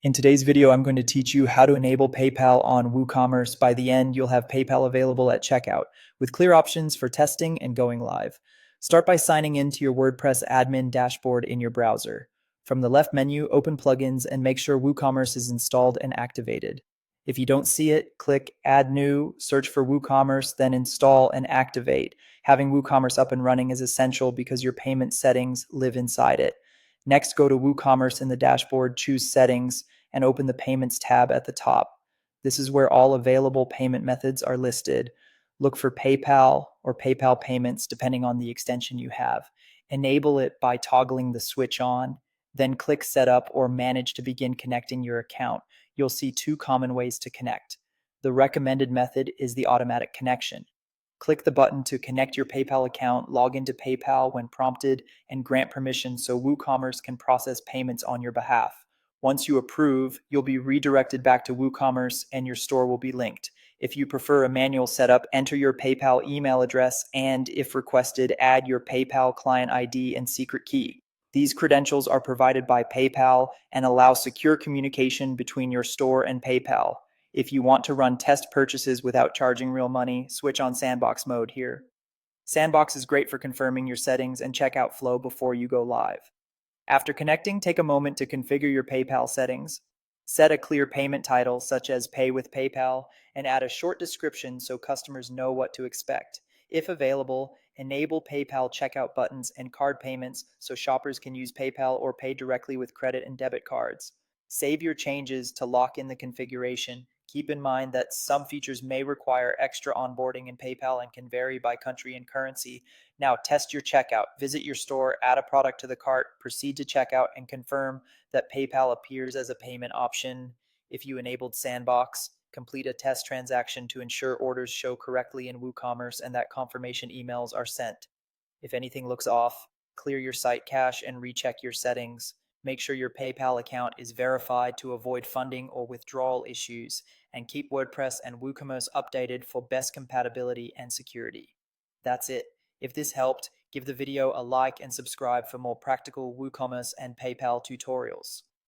In today's video, I'm going to teach you how to enable PayPal on WooCommerce. By the end, you'll have PayPal available at checkout with clear options for testing and going live. Start by signing into your WordPress admin dashboard in your browser. From the left menu, open plugins and make sure WooCommerce is installed and activated. If you don't see it, click Add New, search for WooCommerce, then install and activate. Having WooCommerce up and running is essential because your payment settings live inside it. Next, go to WooCommerce in the dashboard, choose Settings, and open the Payments tab at the top. This is where all available payment methods are listed. Look for PayPal or PayPal payments, depending on the extension you have. Enable it by toggling the switch on, then click Setup or Manage to begin connecting your account. You'll see two common ways to connect. The recommended method is the automatic connection. Click the button to connect your PayPal account, log into PayPal when prompted, and grant permission so WooCommerce can process payments on your behalf. Once you approve, you'll be redirected back to WooCommerce and your store will be linked. If you prefer a manual setup, enter your PayPal email address and, if requested, add your PayPal client ID and secret key. These credentials are provided by PayPal and allow secure communication between your store and PayPal. If you want to run test purchases without charging real money, switch on Sandbox mode here. Sandbox is great for confirming your settings and checkout flow before you go live. After connecting, take a moment to configure your PayPal settings. Set a clear payment title, such as Pay with PayPal, and add a short description so customers know what to expect. If available, enable PayPal checkout buttons and card payments so shoppers can use PayPal or pay directly with credit and debit cards. Save your changes to lock in the configuration. Keep in mind that some features may require extra onboarding in PayPal and can vary by country and currency. Now test your checkout. Visit your store, add a product to the cart, proceed to checkout, and confirm that PayPal appears as a payment option. If you enabled Sandbox, complete a test transaction to ensure orders show correctly in WooCommerce and that confirmation emails are sent. If anything looks off, clear your site cache and recheck your settings. Make sure your PayPal account is verified to avoid funding or withdrawal issues, and keep WordPress and WooCommerce updated for best compatibility and security. That's it. If this helped, give the video a like and subscribe for more practical WooCommerce and PayPal tutorials.